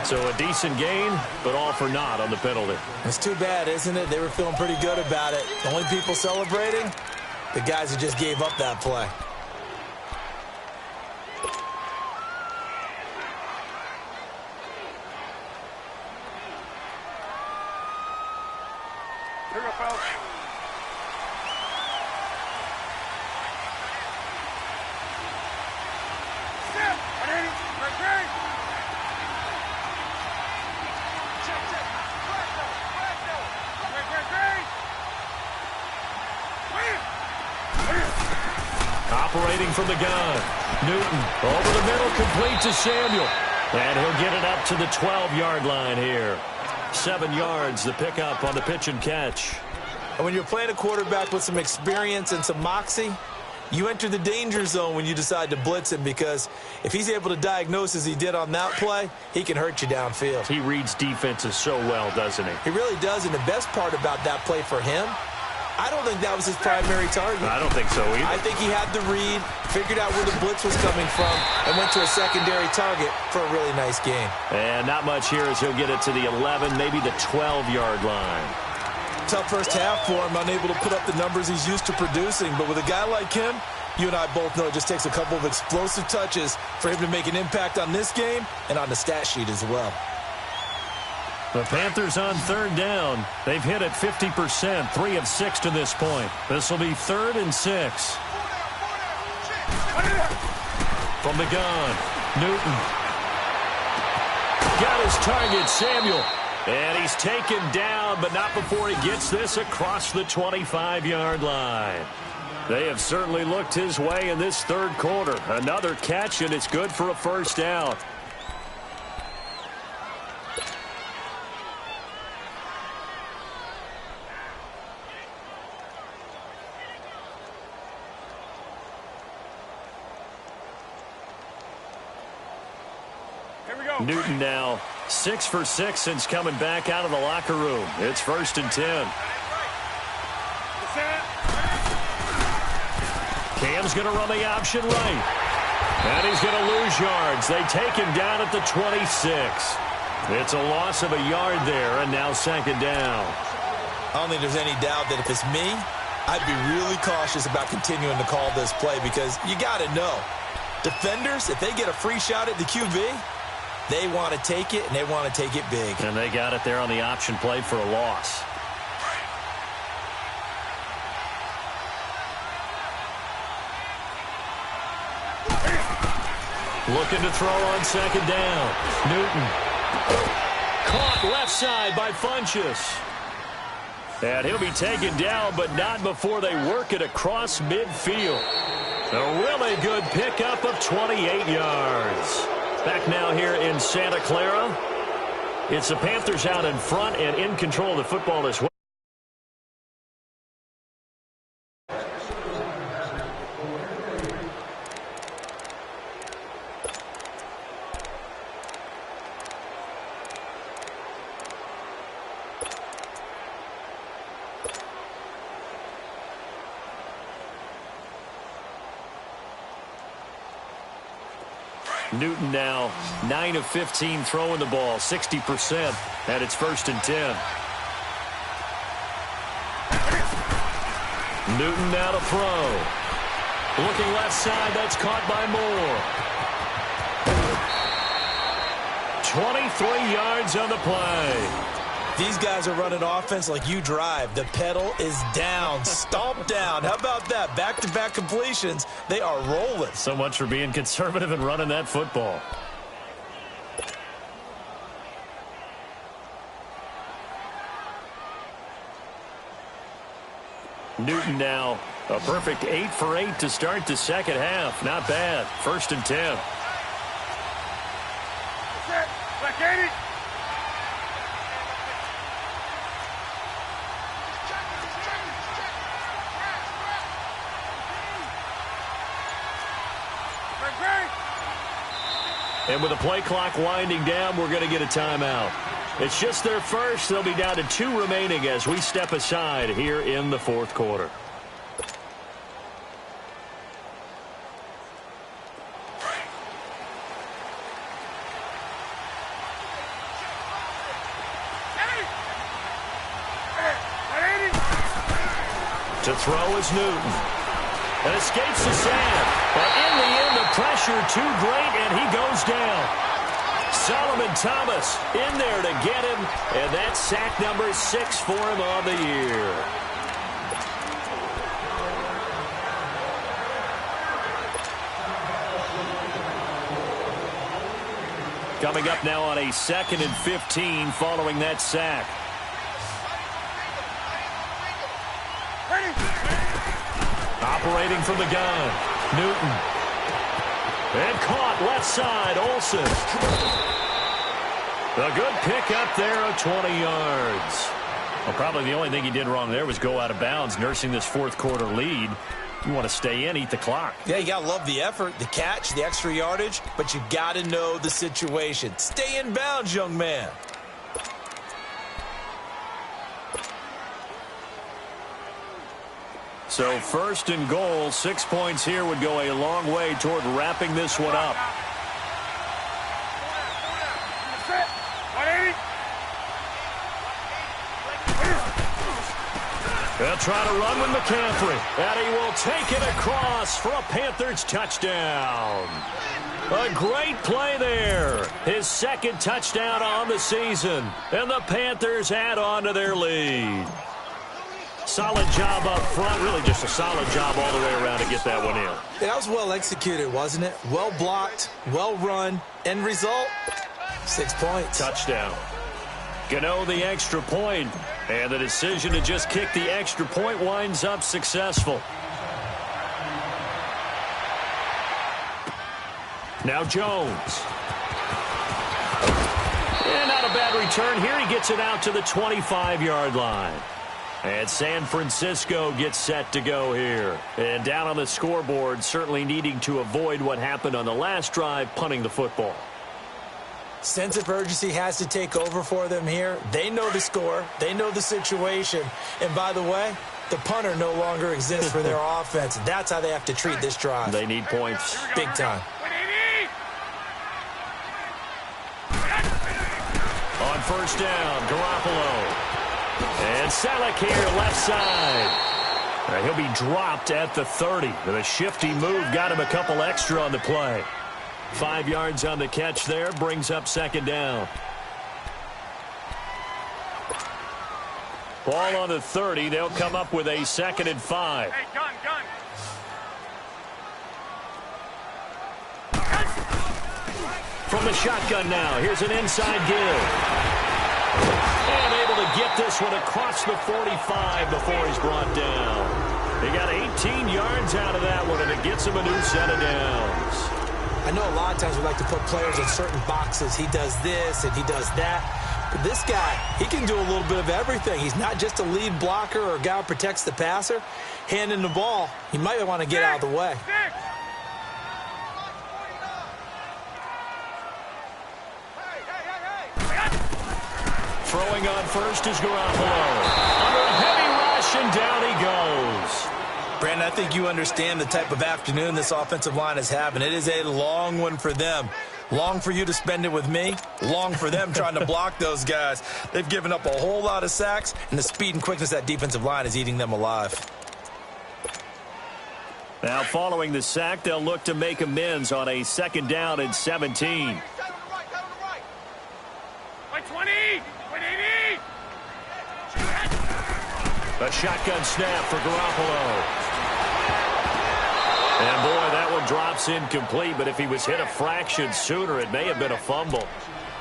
So a decent gain, but all for naught on the penalty. It's too bad, isn't it? They were feeling pretty good about it. The only people celebrating, the guys who just gave up that play. Here we go, fellas. Sit. 180. Right there. Operating from the gun. Newton over the middle, complete to Samuel. And he'll get it up to the 12-yard line here. 7 yards, the pickup on the pitch and catch. And when you're playing a quarterback with some experience and some moxie, you enter the danger zone when you decide to blitz him, because if he's able to diagnose as he did on that play, he can hurt you downfield. He reads defenses so well, doesn't he? He really does, and the best part about that play for him, I don't think that was his primary target. I don't think so either. I think he had the read, figured out where the blitz was coming from, and went to a secondary target for a really nice game. And not much here as he'll get it to the 11, maybe the 12-yard line. Tough first half for him, unable to put up the numbers he's used to producing. But with a guy like him, you and I both know it just takes a couple of explosive touches for him to make an impact on this game and on the stat sheet as well. The Panthers on third down. They've hit it 50%, 3 of 6 to this point. This will be 3rd and 6. From the gun, Newton. Got his target, Samuel. And he's taken down, but not before he gets this across the 25-yard line. They have certainly looked his way in this third quarter. Another catch, and it's good for a first down. Newton now 6 for 6 since coming back out of the locker room. It's 1st and 10. Cam's going to run the option right. And he's going to lose yards. They take him down at the 26. It's a loss of a yard there, and now 2nd down. I don't think there's any doubt that if it's me, I'd be really cautious about continuing to call this play, because you got to know, defenders, if they get a free shot at the QB, they want to take it, and they want to take it big. And they got it there on the option play for a loss. Looking to throw on 2nd down. Newton. Caught left side by Funchess. And he'll be taken down, but not before they work it across midfield. A really good pickup of 28 yards. Back now here in Santa Clara. It's the Panthers out in front and in control of the football as well. Newton now 9 of 15 throwing the ball, 60%, and it's 1st and 10. Newton now to throw. Looking left side, that's caught by Moore. 23 yards on the play. These guys are running offense like you drive. The pedal is down, stomped down. How about that? Back-to-back completions. They are rolling. So much for being conservative and running that football. Newton now a perfect 8 for 8 to start the second half. Not bad. 1st and 10. Black 80. And with the play clock winding down, we're going to get a timeout. It's just their first. They'll be down to 2 remaining as we step aside here in the 4th quarter. To throw is Newton. And escapes the sand. But in the end, the pressure too great, and he goes down. Solomon Thomas in there to get him, and that's sack number 6 for him on the year. Coming up now on a 2nd and 15 following that sack. Operating from the gun. Newton. And caught left side, Olsen. A good pick up there of 20 yards. Well, probably the only thing he did wrong there was go out of bounds, nursing this fourth quarter lead. You want to stay in, eat the clock. Yeah, you got to love the effort, the catch, the extra yardage, but you got to know the situation. Stay in bounds, young man. So first and goal, 6 points here would go a long way toward wrapping this one up. They'll try to run with McCaffrey, and he will take it across for a Panthers touchdown. A great play there. His second touchdown on the season, and the Panthers add on to their lead. Solid job up front, really just a solid job all the way around to get that one in. Yeah, that was well executed, wasn't it? Well blocked, well run. End result, 6 points. Touchdown. Gano the extra point, and the decision to just kick the extra point winds up successful. Now Jones. And not a bad return here. He gets it out to the 25-yard line. And San Francisco gets set to go here. And down on the scoreboard, certainly needing to avoid what happened on the last drive, punting the football. Sense of urgency has to take over for them here. They know the score. They know the situation. And by the way, the punter no longer exists for their offense. That's how they have to treat this drive. They need points. Big time. On first down, Garoppolo. And Selleck here, left side. He'll be dropped at the 30. With a shifty move, got him a couple extra on the play. 5 yards on the catch there, brings up second down. Ball on the 30. They'll come up with a 2nd and 5. Hey, gun. From the shotgun now, here's an inside give. And able to get this one across the 45 before he's brought down. He got 18 yards out of that one, and it gets him a new set of downs. I know a lot of times we like to put players in certain boxes. He does this and he does that. But this guy, he can do a little bit of everything. He's not just a lead blocker or a guy who protects the passer. Handing the ball, he might want to get out of the way. Throwing on first is Garoppolo. Under a heavy rush, and down he goes. Brandon, I think you understand the type of afternoon this offensive line is having. It is a long one for them. Long for you to spend it with me. Long for them trying to block those guys. They've given up a whole lot of sacks, and the speed and quickness of that defensive line is eating them alive. Now, following the sack, they'll look to make amends on a 2nd down and 17. A shotgun snap for Garoppolo. And, boy, that one drops incomplete, but if he was hit a fraction sooner, it may have been a fumble.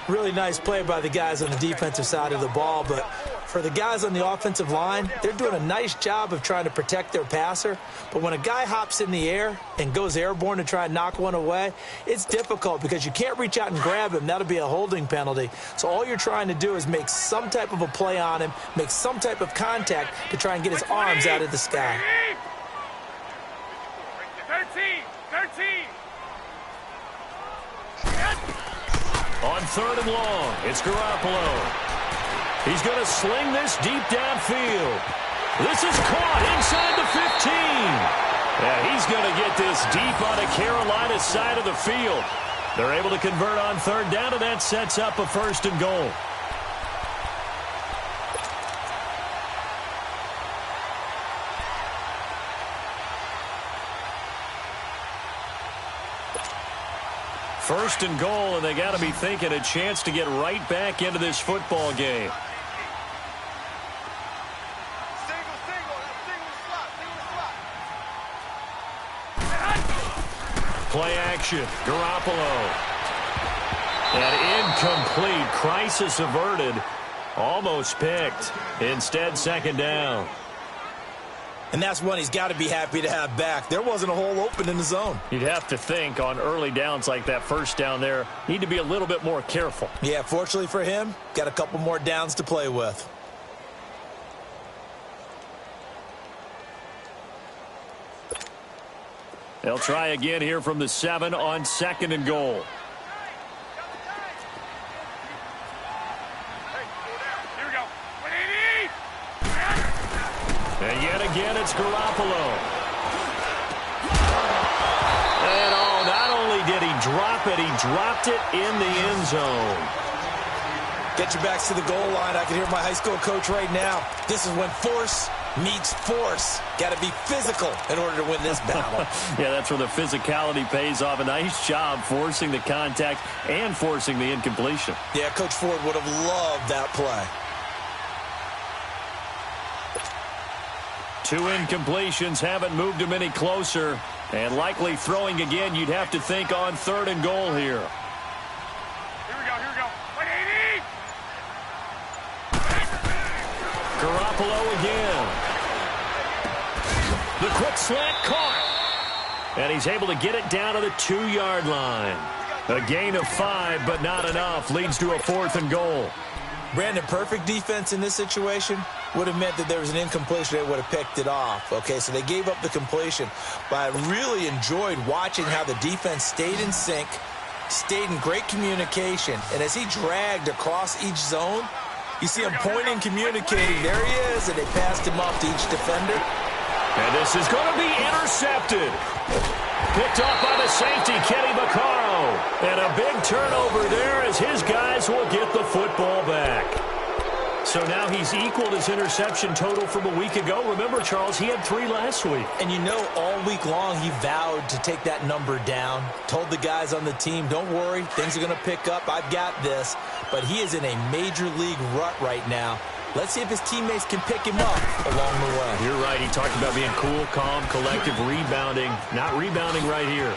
Really nice play by the guys on the defensive side of the ball, but for the guys on the offensive line, they're doing a nice job of trying to protect their passer. But when a guy hops in the air and goes airborne to try and knock one away, it's difficult because you can't reach out and grab him. That'll be a holding penalty. So all you're trying to do is make some type of a play on him, make some type of contact to try and get his arms out of the sky. 13. On 3rd and long, it's Garoppolo. He's going to sling this deep downfield. This is caught inside the 15. Yeah, he's going to get this deep on the Carolina side of the field. They're able to convert on 3rd down, and that sets up a 1st and goal. First and goal, and they got to be thinking a chance to get right back into this football game. Play action, Garoppolo. An incomplete, crisis averted, almost picked. Instead, 2nd down. And that's one he's got to be happy to have back. There wasn't a hole open in the zone. You'd have to think on early downs like that first down there, need to be a little bit more careful. Yeah, fortunately for him, got a couple more downs to play with. They'll try again here from the 7 on 2nd and goal. And yet again, it's Garoppolo. And not only did he drop it, he dropped it in the end zone. Get your backs to the goal line. I can hear my high school coach right now. This is when force meets force. Got to be physical in order to win this battle. Yeah, that's where the physicality pays off. A nice job forcing the contact and forcing the incompletion. Yeah, Coach Ford would have loved that play. 2 incompletions haven't moved him any closer. And likely throwing again, you'd have to think on 3rd and goal here. Here we go. Wait, 80! Garoppolo again. The quick slant caught. And he's able to get it down to the 2-yard line. A gain of 5, but not enough. Leads to a 4th and goal. Brandon, perfect defense in this situation would have meant that there was an incompletion. They would have picked it off. Okay, so they gave up the completion. But I really enjoyed watching how the defense stayed in sync, stayed in great communication. And as he dragged across each zone, you see him pointing, communicating. There he is, and they passed him off to each defender. And this is going to be intercepted. Picked off by the safety, Kenny Vaccaro. And a big turnover there as his guys will get the football back. So now he's equaled his interception total from a week ago. Remember, Charles, he had 3 last week. And you know, all week long he vowed to take that number down. Told the guys on the team, don't worry, things are going to pick up. I've got this. But he is in a major league rut right now. Let's see if his teammates can pick him up along the way. You're right. He talked about being cool, calm, collective, rebounding. Not rebounding right here.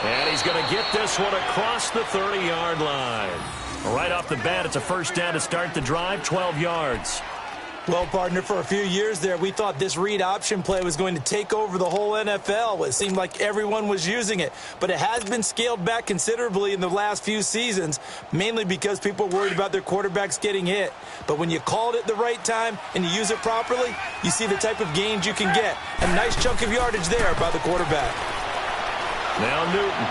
And he's going to get this one across the 30-yard line. Right off the bat, it's a first down to start the drive, 12 yards. Well, partner, for a few years there, we thought this read option play was going to take over the whole NFL. It seemed like everyone was using it. But it has been scaled back considerably in the last few seasons, mainly because people are worried about their quarterbacks getting hit. But when you call it at the right time and you use it properly, you see the type of gains you can get. A nice chunk of yardage there by the quarterback. Now Newton.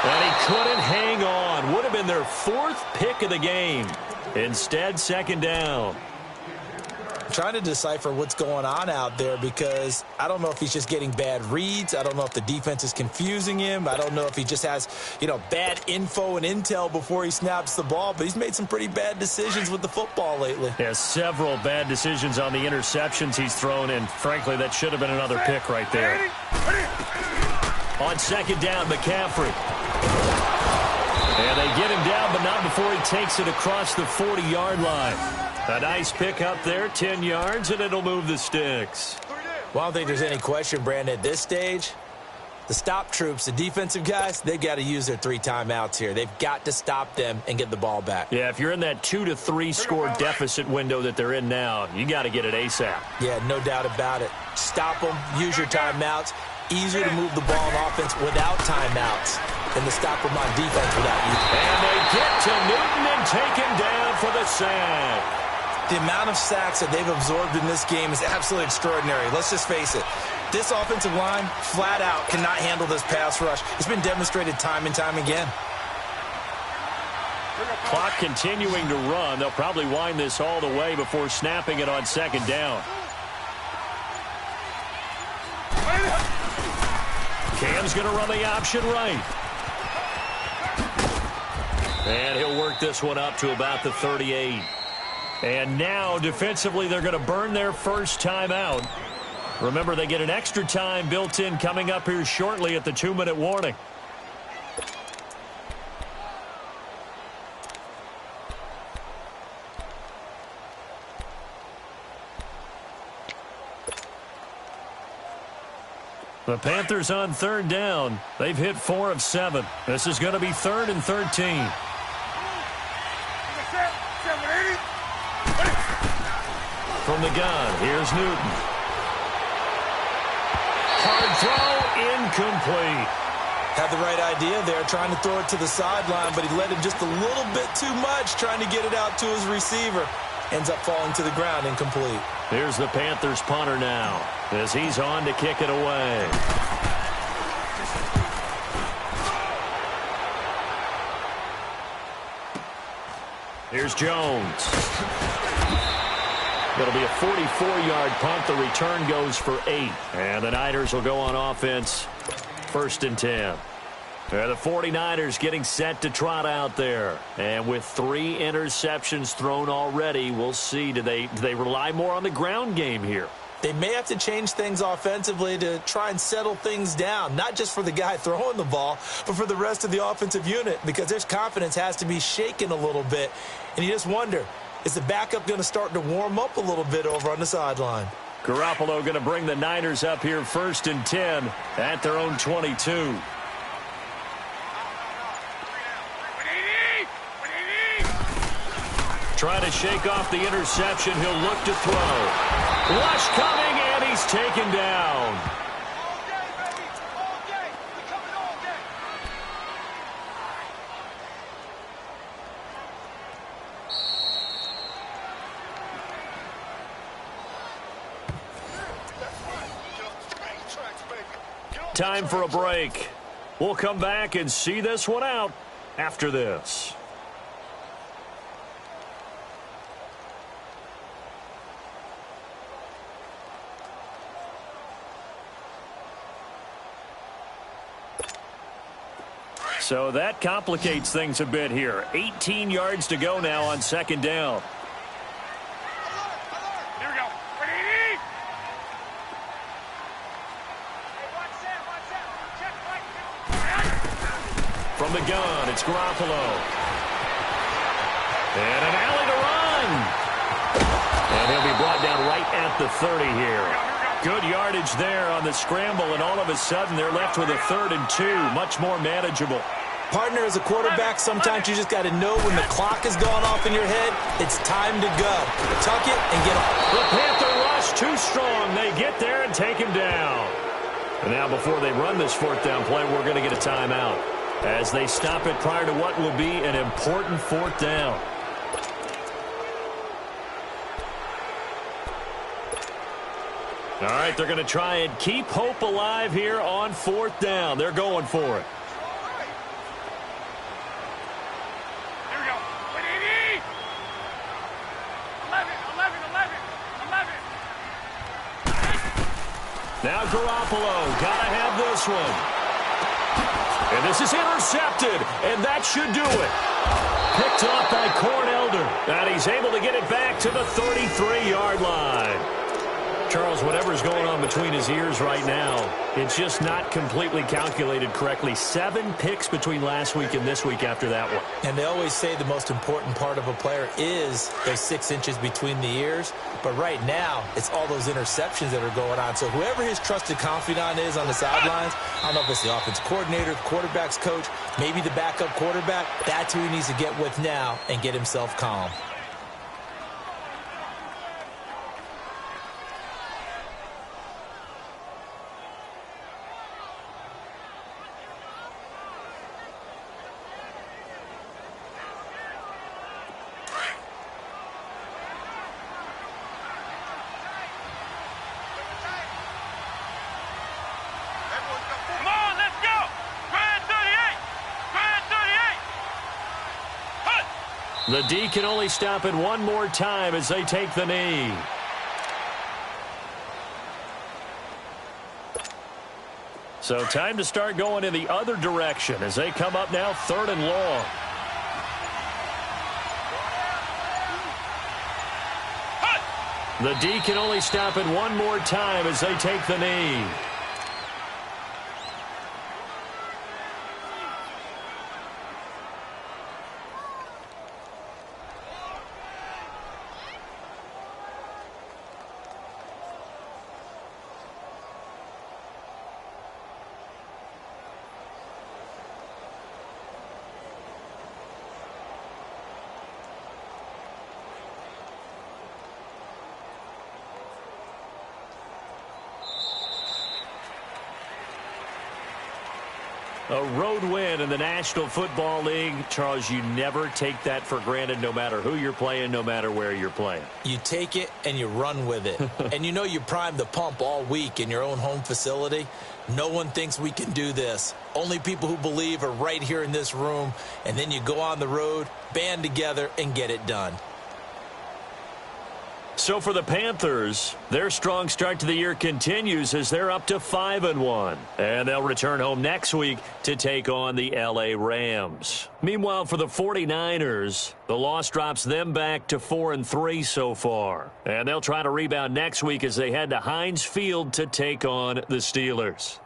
And he couldn't hang on. Would have been their 4th pick of the game. Instead, 2nd down. I'm trying to decipher what's going on out there because I don't know if he's just getting bad reads. I don't know if the defense is confusing him. I don't know if he just has, bad info and intel before he snaps the ball. But he's made some pretty bad decisions with the football lately. Yeah, several bad decisions on the interceptions he's thrown, and frankly, that should have been another pick right there. On 2nd down, McCaffrey. And they get him down, but not before he takes it across the 40-yard line. A nice pick up there, 10 yards, and it'll move the sticks. Well, I don't think there's any question, Brandon, at this stage, the stop troops, the defensive guys, they've got to use their 3 timeouts here. They've got to stop them and get the ball back. Yeah, if you're in that 2 to 3 score deficit window that they're in now, you got to get it ASAP. Yeah, no doubt about it. Stop them, use your timeouts. Easier to move the ball on offense without timeouts than to stop them on defense without you. And they get to Newton and take him down for the sack. The amount of sacks that they've absorbed in this game is absolutely extraordinary. Let's just face it. This offensive line, flat out, cannot handle this pass rush. It's been demonstrated time and time again. Clock continuing to run. They'll probably wind this all the way before snapping it on 2nd down. Cam's going to run the option right. And he'll work this one up to about the 38. And now, defensively, they're going to burn their first timeout. Remember, they get an extra time built in coming up here shortly at the 2-minute warning. The Panthers on 3rd down. They've hit 4 of 7. This is going to be 3rd and 13. From the gun, here's Newton. Hard throw, incomplete. Had the right idea there, trying to throw it to the sideline, but he let him just a little bit too much, trying to get it out to his receiver. Ends up falling to the ground, incomplete. Here's the Panthers punter now, as he's on to kick it away. Here's Jones. It'll be a 44-yard punt. The return goes for 8. And the Niners will go on offense. 1st and 10. The 49ers getting set to trot out there. And with 3 interceptions thrown already, we'll see. Do they rely more on the ground game here? They may have to change things offensively to try and settle things down, not just for the guy throwing the ball, but for the rest of the offensive unit, because their confidence has to be shaken a little bit. And you just wonder, is the backup going to start to warm up a little bit over on the sideline? Garoppolo going to bring the Niners up here 1st and 10 at their own 22. Trying to shake off the interception. He'll look to throw. Rush coming, and he's taken down. All day, baby. All day. We coming all day. Time for a break. We'll come back and see this one out after this. So that complicates things a bit here. 18 yards to go now on 2nd down. Here we go. Ready? Hey, watch that. Check right. From the gun, it's Garoppolo. And an alley to run. And he'll be brought down right at the 30 here. Good yardage there on the scramble, and all of a sudden they're left with a 3rd and 2. Much more manageable. Partner, as a quarterback, sometimes you just got to know when the clock has gone off in your head, it's time to go. Tuck it and get off. The Panther rush too strong. They get there and take him down. And now before they run this 4th down play, we're going to get a timeout as they stop it prior to what will be an important 4th down. All right, they're going to try and keep hope alive here on 4th down. They're going for it. Now Garoppolo, gotta have this one. And this is intercepted, and that should do it. Picked off by Cornelder, and he's able to get it back to the 33-yard line. Charles, whatever's going on between his ears right now, it's just not completely calculated correctly. 7 picks between last week and this week after that one. And they always say the most important part of a player is those 6 inches between the ears. But right now, it's all those interceptions that are going on. So whoever his trusted confidant is on the sidelines, I don't know if it's the offense coordinator, the quarterback's coach, maybe the backup quarterback, that's who he needs to get with now and get himself calm. The D can only stop it one more time as they take the knee. So time to start going in the other direction as they come up now 3rd and long. The D can only stop it one more time as they take the knee. A road win in the National Football League. Charles, you never take that for granted no matter who you're playing, no matter where you're playing. You take it and you run with it. And you know you primed the pump all week in your own home facility. No one thinks we can do this. Only people who believe are right here in this room. And then you go on the road, band together, and get it done. So for the Panthers, their strong start to the year continues as they're up to 5-1. And they'll return home next week to take on the LA Rams. Meanwhile, for the 49ers, the loss drops them back to 4-3 so far. And they'll try to rebound next week as they head to Heinz Field to take on the Steelers.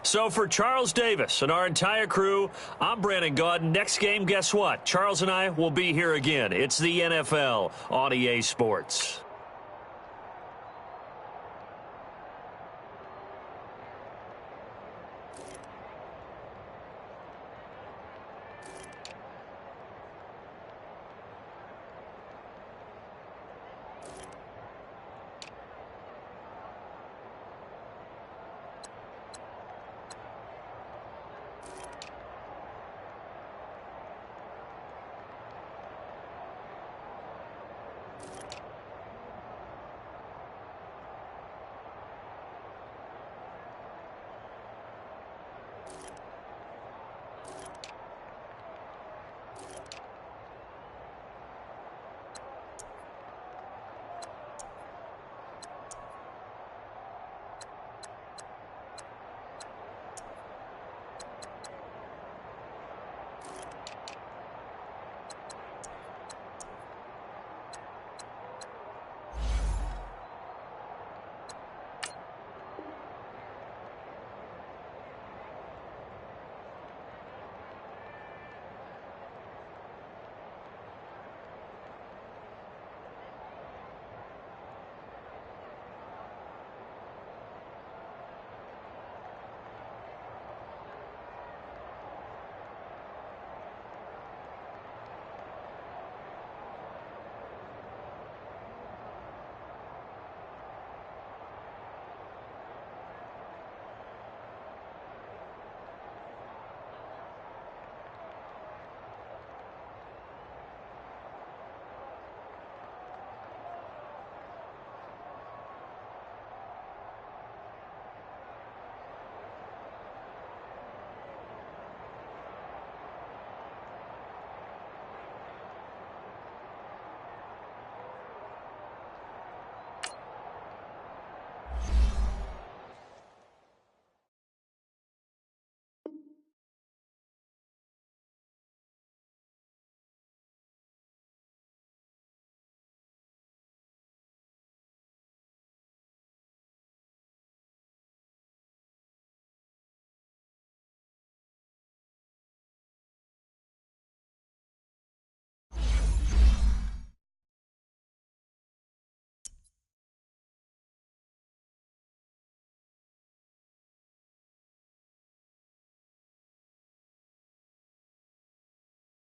So for Charles Davis and our entire crew, I'm Brandon Gaudin. Next game, guess what? Charles and I will be here again. It's the NFL on EA Sports.